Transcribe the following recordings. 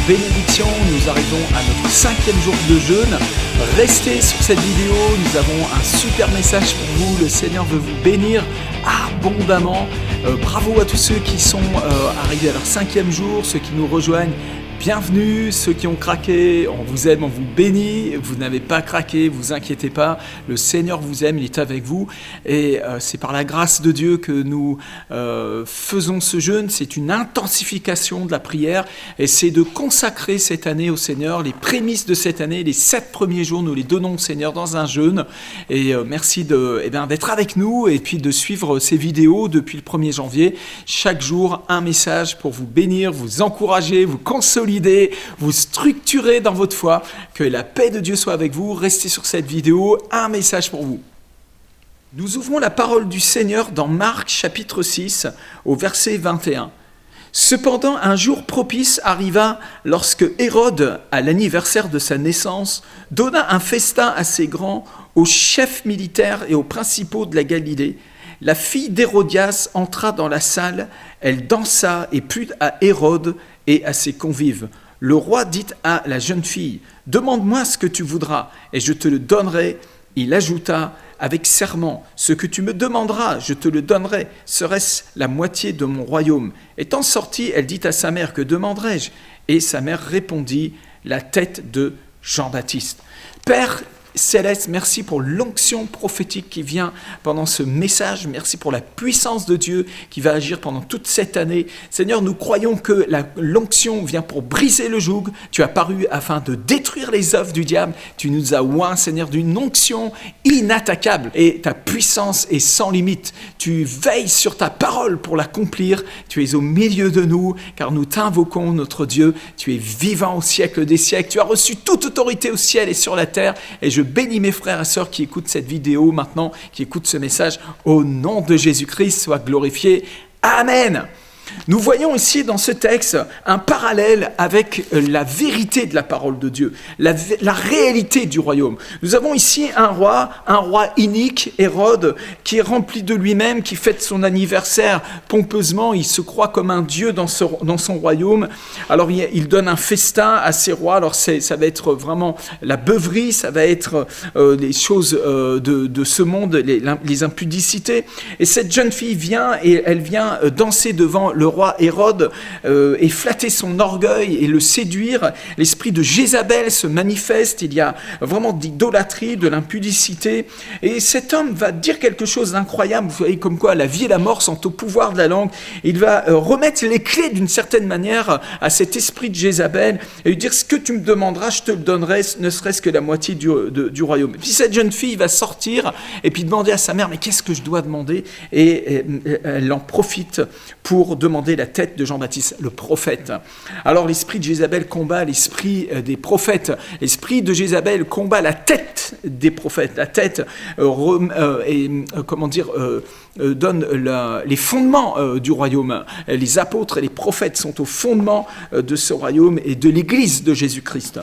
bénédiction. Nous arrivons à notre 5e jour de jeûne. Restez sur cette vidéo, nous avons un super message pour vous. Le Seigneur veut vous bénir abondamment. Bravo à tous ceux qui sont arrivés à leur 5e jour, ceux qui nous rejoignent. Bienvenue, ceux qui ont craqué, on vous aime, on vous bénit. Vous n'avez pas craqué, vous inquiétez pas. Le Seigneur vous aime, il est avec vous. Et c'est par la grâce de Dieu que nous faisons ce jeûne. C'est une intensification de la prière et c'est de consacrer cette année au Seigneur. Les prémices de cette année, les 7 premiers jours, nous les donnons au Seigneur dans un jeûne. Et merci d'être avec nous et puis de suivre ces vidéos depuis le 1er janvier. Chaque jour, un message pour vous bénir, vous encourager, vous consolider, vous structurer dans votre foi. Que la paix de Dieu soit avec vous. Restez sur cette vidéo, un message pour vous. Nous ouvrons la parole du Seigneur dans Marc chapitre 6 au verset 21. Cependant, un jour propice arriva lorsque Hérode, à l'anniversaire de sa naissance, donna un festin assez grand aux chefs militaires et aux principaux de la Galilée. La fille d'Hérodias entra dans la salle, elle dansa et plut à Hérode et à ses convives. Le roi dit à la jeune fille, « Demande-moi ce que tu voudras, et je te le donnerai. » Il ajouta, avec serment, « Ce que tu me demanderas, je te le donnerai. Serait-ce la moitié de mon royaume ?» Étant sortie, elle dit à sa mère, « Que demanderai-je » Et sa mère répondit, « La tête de Jean-Baptiste. » Père Céleste, merci pour l'onction prophétique qui vient pendant ce message. Merci pour la puissance de Dieu qui va agir pendant toute cette année. Seigneur, nous croyons que l'onction vient pour briser le joug. Tu as paru afin de détruire les œuvres du diable. Tu nous as oints, Seigneur, d'une onction inattaquable. Et ta puissance est sans limite. Tu veilles sur ta parole pour l'accomplir. Tu es au milieu de nous, car nous t'invoquons, notre Dieu. Tu es vivant au siècle des siècles. Tu as reçu toute autorité au ciel et sur la terre. Et je bénis mes frères et sœurs qui écoutent cette vidéo maintenant, qui écoutent ce message. Au nom de Jésus-Christ, sois glorifié. Amen. Nous voyons ici dans ce texte un parallèle avec la vérité de la parole de Dieu, la réalité du royaume. Nous avons ici un roi inique, Hérode, qui est rempli de lui-même, qui fête son anniversaire pompeusement. Il se croit comme un dieu dans son royaume. Alors il donne un festin à ses rois. Alors ça va être vraiment la beuverie, ça va être les choses de ce monde, les impudicités. Et cette jeune fille vient et elle vient danser devant le roi Hérode et flatter son orgueil et le séduire. L'esprit de Jézabel se manifeste. Il y a vraiment d'idolâtrie, de l'impudicité. Et cet homme va dire quelque chose d'incroyable. Vous voyez comme quoi la vie et la mort sont au pouvoir de la langue. Il va remettre les clés d'une certaine manière à cet esprit de Jézabel et lui dire, ce que tu me demanderas, je te le donnerai, ne serait-ce que la moitié du royaume. Et puis cette jeune fille va sortir et puis demander à sa mère, mais qu'est-ce que je dois demander? Et elle en profite pour demander la tête de Jean-Baptiste, le prophète. Alors l'esprit de Jézabel combat l'esprit des prophètes. L'esprit de Jézabel combat la tête des prophètes. La tête donne les fondements du royaume. Les apôtres et les prophètes sont au fondement de ce royaume et de l'Église de Jésus-Christ.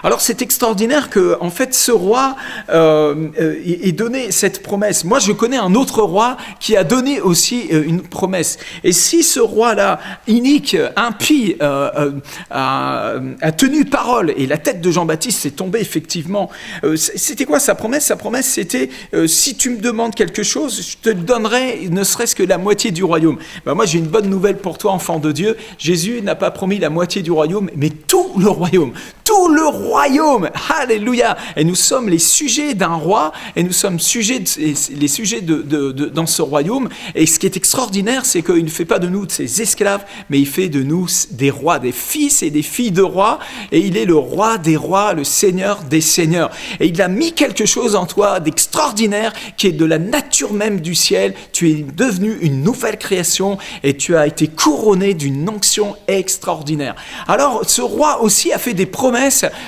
Alors c'est extraordinaire que en fait ce roi ait donné cette promesse. Moi je connais un autre roi qui a donné aussi une promesse. Et si ce roi-là, inique, impie, a tenu parole et la tête de Jean-Baptiste est tombée effectivement, c'était quoi sa promesse? Sa promesse c'était si tu me demandes quelque chose, je te donnerai ne serait-ce que la moitié du royaume. Ben, moi j'ai une bonne nouvelle pour toi, enfant de Dieu. Jésus n'a pas promis la moitié du royaume, mais tout le royaume. Tout le royaume, alléluia. Et nous sommes les sujets d'un roi, et nous sommes les sujets dans ce royaume. Et ce qui est extraordinaire, c'est qu'il ne fait pas de nous ses esclaves, mais il fait de nous des rois, des fils et des filles de rois. Et il est le roi des rois, le seigneur des seigneurs. Et il a mis quelque chose en toi d'extraordinaire, qui est de la nature même du ciel. Tu es devenu une nouvelle création, et tu as été couronné d'une onction extraordinaire. Alors, ce roi aussi a fait des promesses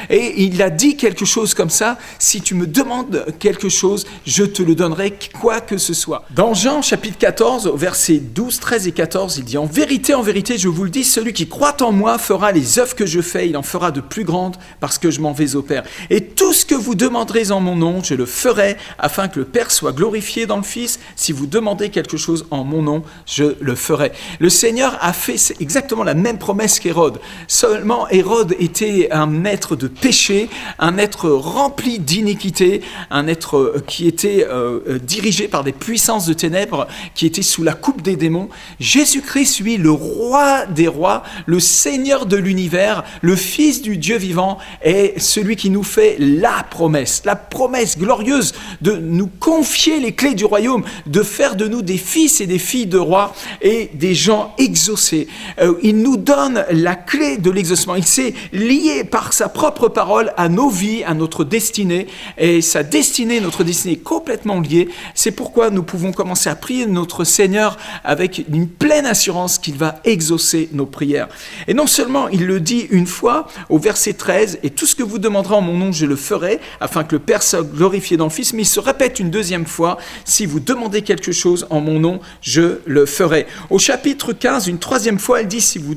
et il a dit quelque chose comme ça, si tu me demandes quelque chose, je te le donnerai, quoi que ce soit. Dans Jean chapitre 14, versets 12, 13 et 14, il dit, en vérité, je vous le dis, celui qui croit en moi fera les œuvres que je fais, il en fera de plus grandes parce que je m'en vais au Père. Et tout ce que vous demanderez en mon nom, je le ferai afin que le Père soit glorifié dans le Fils. Si vous demandez quelque chose en mon nom, je le ferai. Le Seigneur a fait exactement la même promesse qu'Hérode. Seulement, Hérode était un maître de péché, un être rempli d'iniquité, un être qui était dirigé par des puissances de ténèbres, qui était sous la coupe des démons. Jésus-Christ, lui, le roi des rois, le Seigneur de l'univers, le Fils du Dieu vivant, est celui qui nous fait la promesse glorieuse de nous confier les clés du royaume, de faire de nous des fils et des filles de rois et des gens exaucés. Il nous donne la clé de l'exaucement. Il s'est lié par sa propre parole à nos vies, à notre destinée, et sa destinée, notre destinée est complètement liée. C'est pourquoi nous pouvons commencer à prier notre Seigneur avec une pleine assurance qu'il va exaucer nos prières. Et non seulement il le dit une fois au verset 13, et tout ce que vous demanderez en mon nom, je le ferai, afin que le Père soit glorifié dans le Fils, mais il se répète une deuxième fois, si vous demandez quelque chose en mon nom, je le ferai. Au chapitre 15, une troisième fois, elle dit, si vous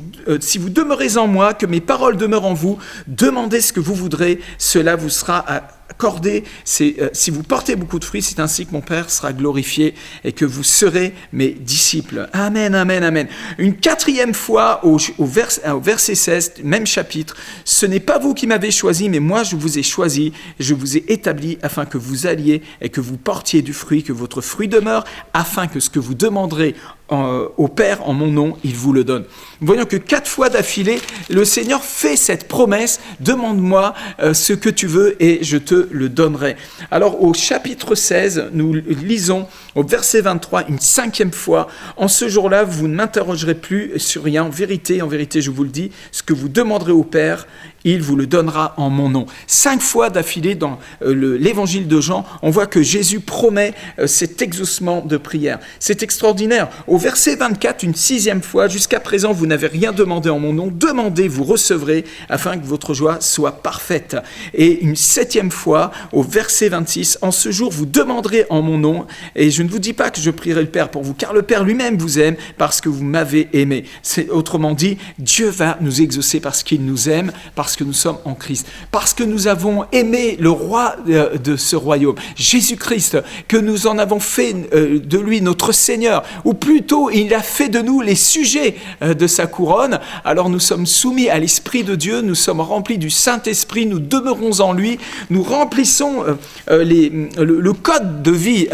demeurez en moi, que mes paroles demeurent en vous, demandez ce que vous voudrez, cela vous sera accordé. Si vous portez beaucoup de fruits, c'est ainsi que mon Père sera glorifié et que vous serez mes disciples. Amen, amen, amen. Une quatrième fois au verset 16, même chapitre, ce n'est pas vous qui m'avez choisi, mais moi je vous ai choisi, je vous ai établi afin que vous alliez et que vous portiez du fruit, que votre fruit demeure, afin que ce que vous demanderez au Père en mon nom, il vous le donne. Voyons que 4 fois d'affilée, le Seigneur fait cette promesse, demande-moi ce que tu veux et je te le donnerai. Alors au chapitre 16, nous lisons au verset 23, une 5e fois, en ce jour-là, vous ne m'interrogerez plus sur rien, en vérité, je vous le dis, ce que vous demanderez au Père, il vous le donnera en mon nom. 5 fois d'affilée dans l'évangile de Jean, on voit que Jésus promet cet exaucement de prière. C'est extraordinaire. Au verset 24, une 6e fois, jusqu'à présent, vous n'avez rien demandé en mon nom. Demandez, vous recevrez, afin que votre joie soit parfaite. Et une 7e fois, au verset 26, en ce jour, vous demanderez en mon nom, et je ne vous dis pas que je prierai le Père pour vous, car le Père lui-même vous aime, parce que vous m'avez aimé. Autrement dit, Dieu va nous exaucer parce qu'il nous aime, parce que nous sommes en Christ, parce que nous avons aimé le roi de ce royaume, Jésus-Christ, que nous en avons fait de lui notre Seigneur, ou plutôt il a fait de nous les sujets de sa couronne. Alors nous sommes soumis à l'Esprit de Dieu, nous sommes remplis du Saint-Esprit, nous demeurons en lui, nous remplissons le code de vie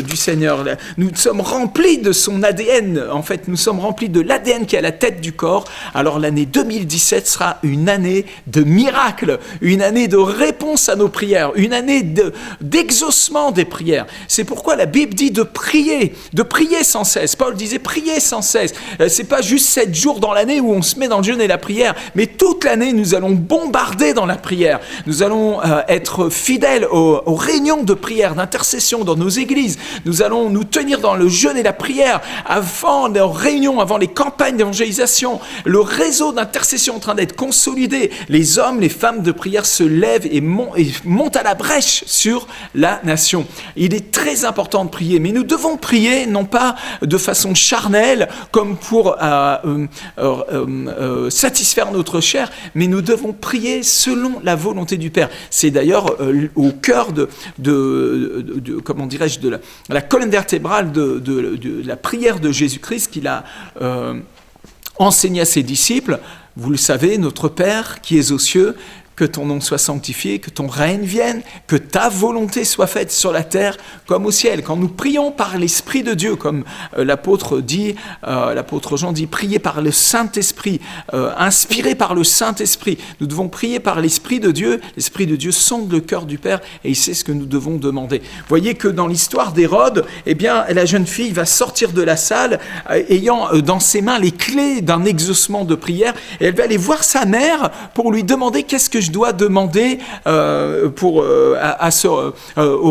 du Seigneur. Nous sommes remplis de son ADN, en fait nous sommes remplis de l'ADN qui est à la tête du corps. Alors l'année 2017 sera une année de miracles, une année de réponse à nos prières, une année d'exaucement des prières. C'est pourquoi la Bible dit de prier sans cesse. Paul disait prier sans cesse. C'est pas juste 7 jours dans l'année où on se met dans le jeûne et la prière, mais toute l'année nous allons bombarder dans la prière. Nous allons être fidèles aux réunions de prière, d'intercession dans nos églises. Nous allons nous tenir dans le jeûne et la prière avant les réunions, avant les campagnes d'évangélisation. Le réseau d'intercession est en train d'être consolidé. Les hommes, les femmes de prière se lèvent et montent à la brèche sur la nation. Il est très important de prier, mais nous devons prier non pas de façon charnelle, comme pour satisfaire notre chair, mais nous devons prier selon la volonté du Père. C'est d'ailleurs au cœur de la colonne vertébrale de la prière de Jésus-Christ qu'il a enseigné à ses disciples. Vous le savez, notre Père qui es aux cieux, que ton nom soit sanctifié, que ton règne vienne, que ta volonté soit faite sur la terre comme au ciel. Quand nous prions par l'Esprit de Dieu, comme l'apôtre Jean dit, priez par le Saint-Esprit, inspiré par le Saint-Esprit. Nous devons prier par l'Esprit de Dieu. L'Esprit de Dieu sonde le cœur du Père et il sait ce que nous devons demander. Voyez que dans l'histoire d'Hérode, la jeune fille va sortir de la salle ayant dans ses mains les clés d'un exaucement de prière et elle va aller voir sa mère pour lui demander qu'est-ce que je dois demander au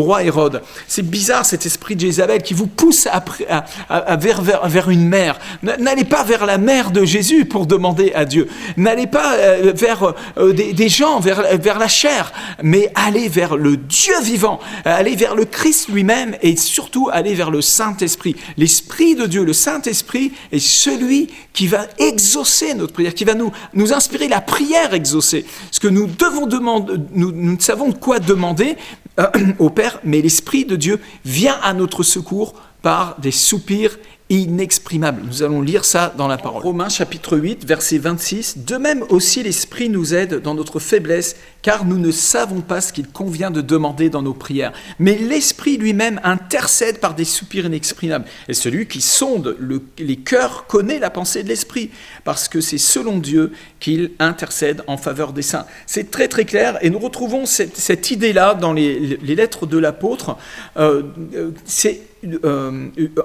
roi Hérode? C'est bizarre cet esprit de Jézabel qui vous pousse vers une mère. N'allez pas vers la mère de Jésus pour demander à Dieu. N'allez pas vers des gens, vers la chair, mais allez vers le Dieu vivant, allez vers le Christ lui-même et surtout allez vers le Saint-Esprit. L'Esprit de Dieu, le Saint-Esprit est celui qui va exaucer notre prière, qui va nous inspirer la prière exaucée. Ce que nous devons demander, nous savons quoi demander au Père, mais l'Esprit de Dieu vient à notre secours par des soupirs inexprimables. Nous allons lire ça dans la parole. Romains chapitre 8, verset 26. De même aussi l'Esprit nous aide dans notre faiblesse, car nous ne savons pas ce qu'il convient de demander dans nos prières. Mais l'Esprit lui-même intercède par des soupirs inexprimables. Et celui qui sonde les cœurs connaît la pensée de l'Esprit, parce que c'est selon Dieu qu'il intercède en faveur des saints. C'est très très clair, et nous retrouvons cette idée-là dans les lettres de l'apôtre.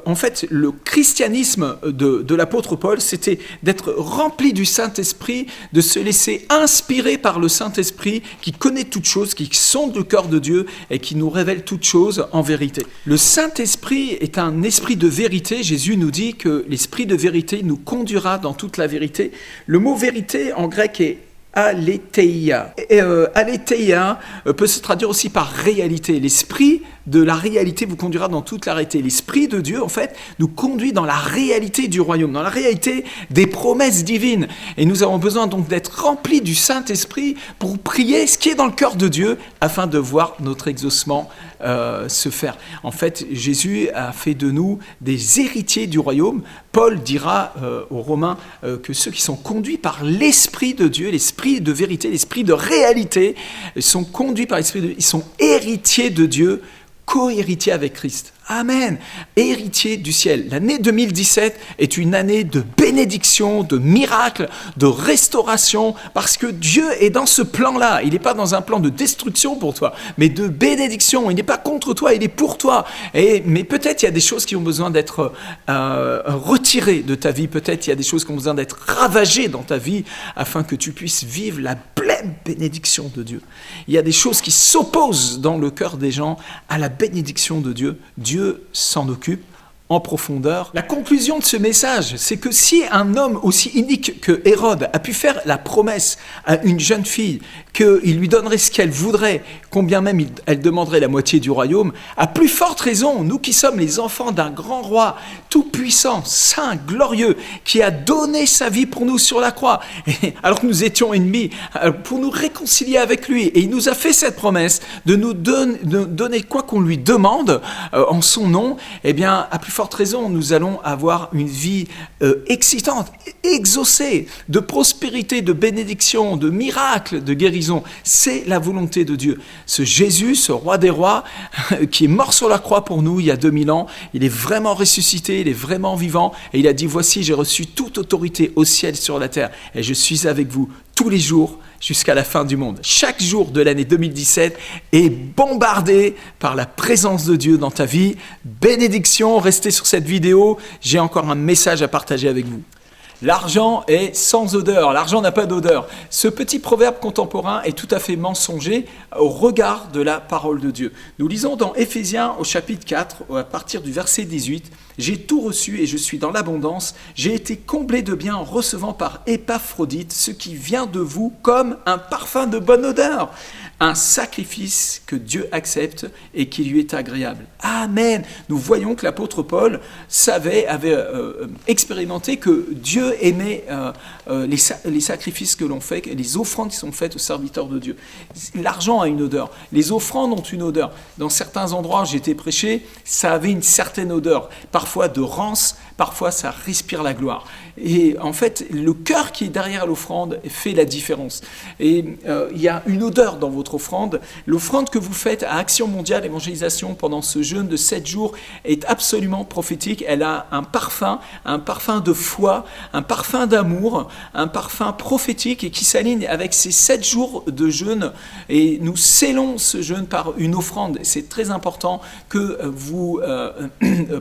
En fait, le christianisme de l'apôtre Paul, c'était d'être rempli du Saint-Esprit, de se laisser inspirer par le Saint-Esprit qui connaît toutes choses, qui sonde le cœur de Dieu et qui nous révèle toutes choses en vérité. Le Saint-Esprit est un esprit de vérité. Jésus nous dit que l'esprit de vérité nous conduira dans toute la vérité. Le mot vérité en grec est aletheia. Aletheia peut se traduire aussi par réalité. L'esprit de la réalité vous conduira dans toute la réalité. L'Esprit de Dieu, en fait, nous conduit dans la réalité du royaume, dans la réalité des promesses divines. Et nous avons besoin donc d'être remplis du Saint-Esprit pour prier ce qui est dans le cœur de Dieu afin de voir notre exaucement se faire. En fait, Jésus a fait de nous des héritiers du royaume. Paul dira aux Romains que ceux qui sont conduits par l'Esprit de Dieu, l'Esprit de vérité, l'Esprit de réalité, sont conduits par l'Esprit de Dieu, ils sont héritiers de Dieu, co-héritiers avec Christ. Amen. Héritier du ciel. L'année 2017 est une année de bénédiction, de miracles, de restauration, parce que Dieu est dans ce plan-là. Il n'est pas dans un plan de destruction pour toi, mais de bénédiction. Il n'est pas contre toi, il est pour toi. Mais peut-être il y a des choses qui ont besoin d'être retirées de ta vie. Peut-être il y a des choses qui ont besoin d'être ravagées dans ta vie afin que tu puisses vivre la pleine bénédiction de Dieu. Il y a des choses qui s'opposent dans le cœur des gens à la bénédiction de Dieu. Dieu s'en occupe en profondeur. La conclusion de ce message, c'est que si un homme aussi inique que Hérode a pu faire la promesse à une jeune fille qu'il lui donnerait ce qu'elle voudrait, combien même elle demanderait la moitié du royaume, à plus forte raison, nous qui sommes les enfants d'un grand roi, tout-puissant, saint, glorieux, qui a donné sa vie pour nous sur la croix, alors que nous étions ennemis, pour nous réconcilier avec lui. Et il nous a fait cette promesse de nous donner quoi qu'on lui demande en son nom. Eh bien, à plus forte raison, nous allons avoir une vie excitante, exaucée, de prospérité, de bénédiction, de miracles, de guérison. C'est la volonté de Dieu. Ce Jésus, ce roi des rois, qui est mort sur la croix pour nous il y a 2000 ans, il est vraiment ressuscité, il est vraiment vivant, et il a dit, voici, j'ai reçu toute autorité au ciel et sur la terre, et je suis avec vous tous les jours jusqu'à la fin du monde. Chaque jour de l'année 2017 est bombardé par la présence de Dieu dans ta vie. Bénédiction, restez sur cette vidéo, j'ai encore un message à partager avec vous. L'argent est sans odeur, l'argent n'a pas d'odeur. Ce petit proverbe contemporain est tout à fait mensonger au regard de la parole de Dieu. Nous lisons dans Éphésiens au chapitre 4, à partir du verset 18, « J'ai tout reçu et je suis dans l'abondance, j'ai été comblé de biens en recevant par Épaphrodite ce qui vient de vous comme un parfum de bonne odeur, un sacrifice que Dieu accepte et qui lui est agréable. » Amen. Nous voyons que l'apôtre Paul avait expérimenté que Dieu aimait les sacrifices que l'on fait, les offrandes qui sont faites aux serviteurs de Dieu. L'argent a une odeur, les offrandes ont une odeur. Dans certains endroits où j'ai été prêché, ça avait une certaine odeur, parfois de rance, parfois ça respire la gloire. Et en fait, le cœur qui est derrière l'offrande fait la différence. Et il y a une odeur dans votre votre offrande. L'offrande que vous faites à Action mondiale évangélisation pendant ce jeûne de 7 jours est absolument prophétique. Elle a un parfum de foi, un parfum d'amour, un parfum prophétique et qui s'aligne avec ces 7 jours de jeûne. Et nous scellons ce jeûne par une offrande. C'est très important que vous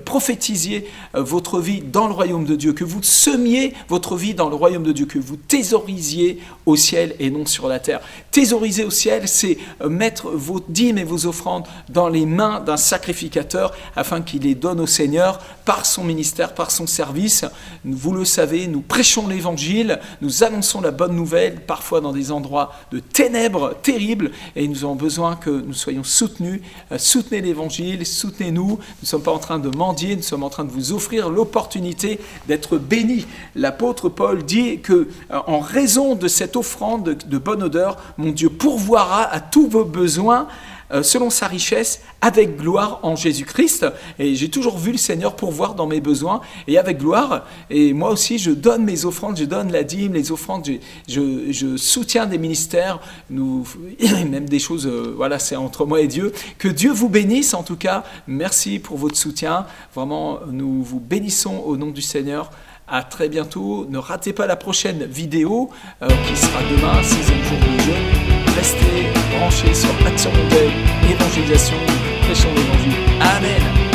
prophétisiez votre vie dans le royaume de Dieu, que vous semiez votre vie dans le royaume de Dieu, que vous thésaurisiez au ciel et non sur la terre. Thésauriser au ciel, c'est mettre vos dîmes et vos offrandes dans les mains d'un sacrificateur afin qu'il les donne au Seigneur par son ministère, par son service. Vous le savez, nous prêchons l'évangile, nous annonçons la bonne nouvelle, parfois dans des endroits de ténèbres terribles, et nous avons besoin que nous soyons soutenus. Soutenez l'évangile, soutenez-nous. Nous ne sommes pas en train de mendier, nous sommes en train de vous offrir l'opportunité d'être bénis. L'apôtre Paul dit que, en raison de cette offrande de bonne odeur, mon Dieu pourvoira à tous vos besoins selon sa richesse, avec gloire en Jésus-Christ. Et j'ai toujours vu le Seigneur pourvoir dans mes besoins, et avec gloire. Et moi aussi, je donne mes offrandes, je donne la dîme, les offrandes, je soutiens des ministères, même des choses, voilà, c'est entre moi et Dieu. Que Dieu vous bénisse, en tout cas. Merci pour votre soutien. Vraiment, nous vous bénissons au nom du Seigneur. À très bientôt. Ne ratez pas la prochaine vidéo qui sera demain, 6e jour de jeûne. Restez branchés sur Action mondiale évangélisation, prêchons l'évangile. Amen.